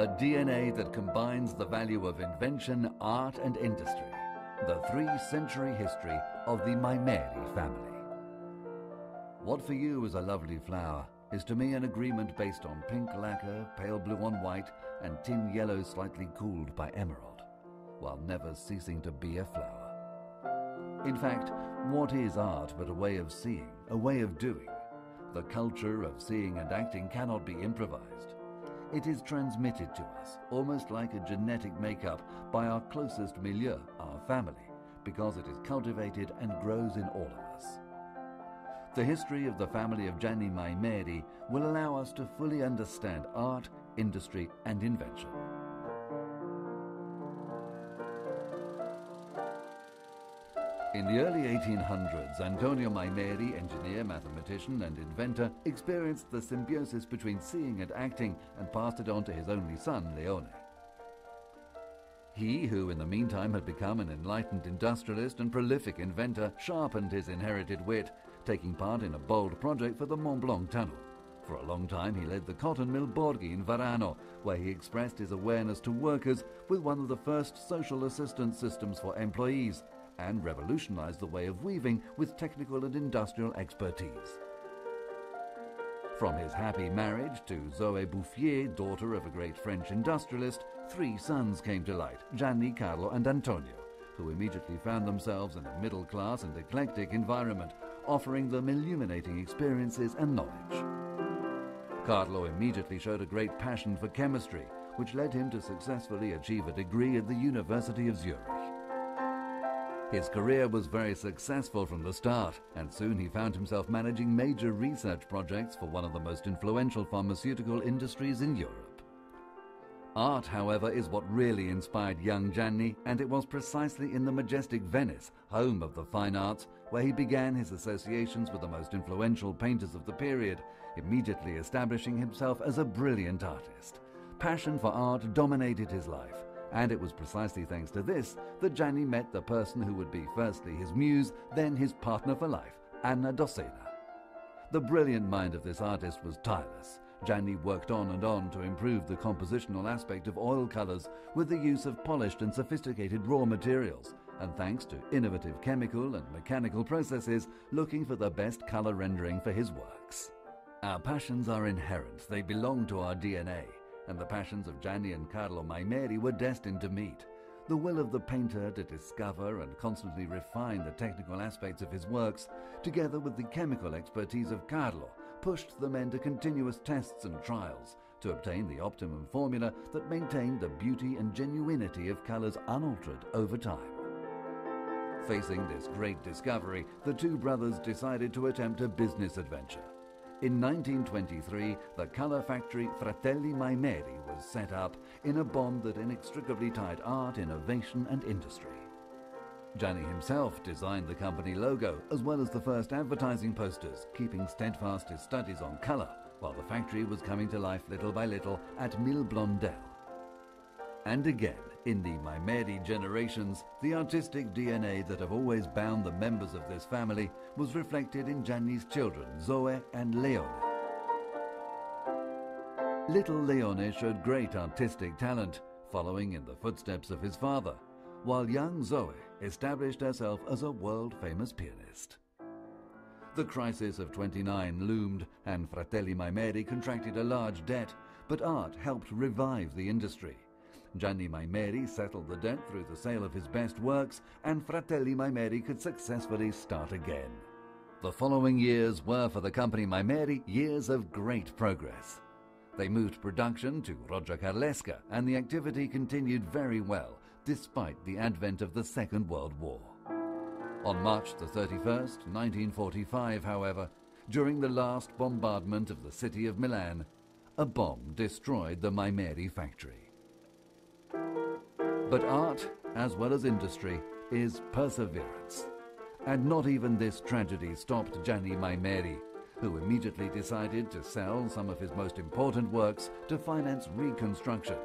A DNA that combines the value of invention, art and industry. The 3-century history of the Maimeri family. What for you is a lovely flower is to me an agreement based on pink lacquer, pale blue on white, and tin yellow slightly cooled by emerald, while never ceasing to be a flower. In fact, what is art but a way of seeing, a way of doing? The culture of seeing and acting cannot be improvised. It is transmitted to us, almost like a genetic makeup, by our closest milieu, our family, because it is cultivated and grows in all of us. The history of the family of Gianni Maimeri will allow us to fully understand art, industry and invention. In the early 1800s, Antonio Maimeri, engineer, mathematician and inventor, experienced the symbiosis between seeing and acting and passed it on to his only son, Leone. He, who in the meantime had become an enlightened industrialist and prolific inventor, sharpened his inherited wit, taking part in a bold project for the Mont Blanc Tunnel. For a long time he led the cotton mill Borghi in Varano, where he expressed his awareness to workers with one of the first social assistance systems for employees, and revolutionized the way of weaving with technical and industrial expertise. From his happy marriage to Zoe Bouffier, daughter of a great French industrialist, 3 sons came to light, Gianni, Carlo and Antonio, who immediately found themselves in a middle-class and eclectic environment, offering them illuminating experiences and knowledge. Carlo immediately showed a great passion for chemistry, which led him to successfully achieve a degree at the University of Zurich. His career was very successful from the start, and soon he found himself managing major research projects for one of the most influential pharmaceutical industries in Europe. Art, however, is what really inspired young Gianni, and it was precisely in the majestic Venice, home of the fine arts, where he began his associations with the most influential painters of the period, immediately establishing himself as a brilliant artist. Passion for art dominated his life, and it was precisely thanks to this that Gianni met the person who would be firstly his muse, then his partner for life, Anna Dossena. The brilliant mind of this artist was tireless. Gianni worked on and on to improve the compositional aspect of oil colors with the use of polished and sophisticated raw materials, and thanks to innovative chemical and mechanical processes, looking for the best color rendering for his works. Our passions are inherent, they belong to our DNA, and the passions of Gianni and Carlo Maimeri were destined to meet. The will of the painter to discover and constantly refine the technical aspects of his works, together with the chemical expertise of Carlo, pushed the men to continuous tests and trials to obtain the optimum formula that maintained the beauty and genuinity of colors unaltered over time. Facing this great discovery, the 2 brothers decided to attempt a business adventure. In 1923, the color factory Fratelli Maimeri was set up in a bond that inextricably tied art, innovation and industry. Gianni himself designed the company logo as well as the first advertising posters, keeping steadfast his studies on color, while the factory was coming to life little by little at Mille Blondel. And again, in the Maimeri generations, the artistic DNA that have always bound the members of this family was reflected in Gianni's children, Zoe and Leone. Little Leone showed great artistic talent, following in the footsteps of his father, while young Zoe established herself as a world-famous pianist. The crisis of 29 loomed, and Fratelli Maimeri contracted a large debt, but art helped revive the industry. Gianni Maimeri settled the debt through the sale of his best works, and Fratelli Maimeri could successfully start again. The following years were for the company Maimeri years of great progress. They moved production to Roggia Carlesca, and the activity continued very well, despite the advent of the Second World War. On March the 31st, 1945, however, during the last bombardment of the city of Milan, a bomb destroyed the Maimeri factory. But art, as well as industry, is perseverance. And not even this tragedy stopped Gianni Maimeri, who immediately decided to sell some of his most important works to finance reconstruction,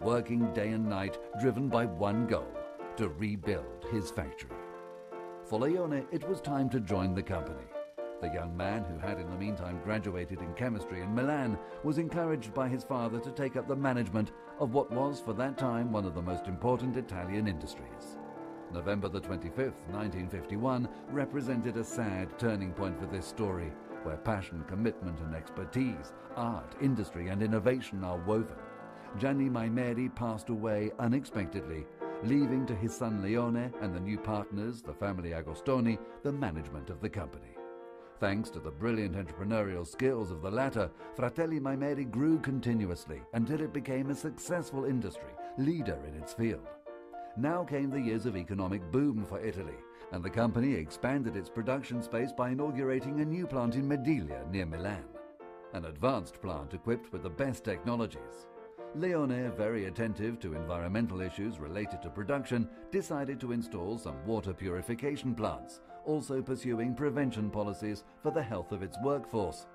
working day and night, driven by one goal: to rebuild his factory. For Leone, it was time to join the company. The young man, who had in the meantime graduated in chemistry in Milan, was encouraged by his father to take up the management of what was for that time one of the most important Italian industries. November the 25th, 1951 represented a sad turning point for this story, where passion, commitment and expertise, art, industry and innovation are woven. Gianni Maimeri passed away unexpectedly, leaving to his son Leone and the new partners, the family Agostoni, the management of the company. Thanks to the brilliant entrepreneurial skills of the latter, Fratelli Maimeri grew continuously until it became a successful industry, leader in its field. Now came the years of economic boom for Italy, and the company expanded its production space by inaugurating a new plant in Mediglia near Milan, an advanced plant equipped with the best technologies. Leone, very attentive to environmental issues related to production, decided to install some water purification plants, also pursuing prevention policies for the health of its workforce.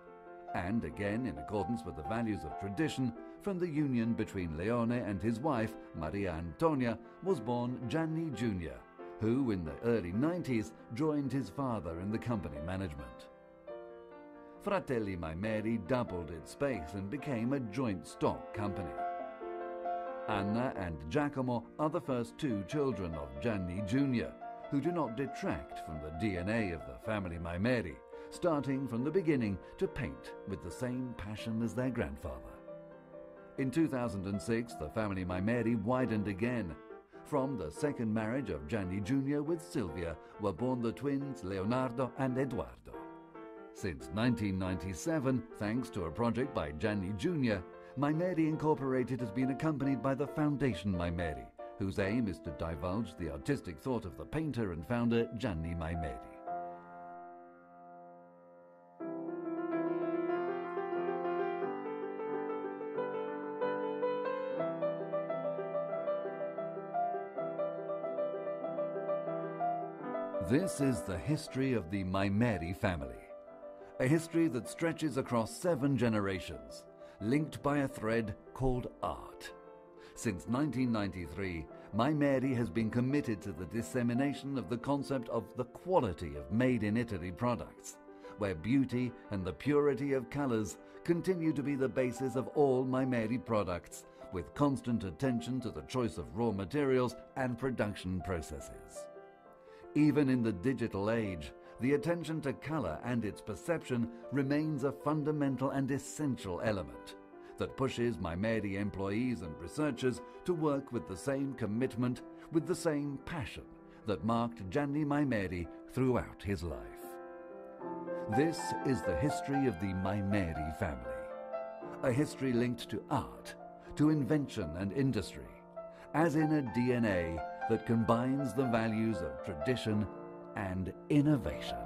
And again, in accordance with the values of tradition, from the union between Leone and his wife, Maria Antonia, was born Gianni Jr., who in the early 90s joined his father in the company management. Fratelli Maimeri doubled its space and became a joint stock company. Anna and Giacomo are the first two children of Gianni Jr., who do not detract from the DNA of the family Maimeri, starting from the beginning to paint with the same passion as their grandfather. In 2006, the family Maimeri widened again. From the second marriage of Gianni Jr. with Silvia were born the twins Leonardo and Eduardo. Since 1997, thanks to a project by Gianni Jr., Maimeri Incorporated has been accompanied by the Foundation Maimeri, whose aim is to divulge the artistic thought of the painter and founder Gianni Maimeri. This is the history of the Maimeri family, a history that stretches across 7 generations, linked by a thread called art. Since 1993, Maimeri has been committed to the dissemination of the concept of the quality of made-in-Italy products, where beauty and the purity of colors continue to be the basis of all Maimeri products, with constant attention to the choice of raw materials and production processes. Even in the digital age, the attention to color and its perception remains a fundamental and essential element that pushes Maimeri employees and researchers to work with the same commitment, with the same passion that marked Gianni Maimeri throughout his life. This is the history of the Maimeri family, a history linked to art, to invention and industry, as in a DNA that combines the values of tradition and innovation.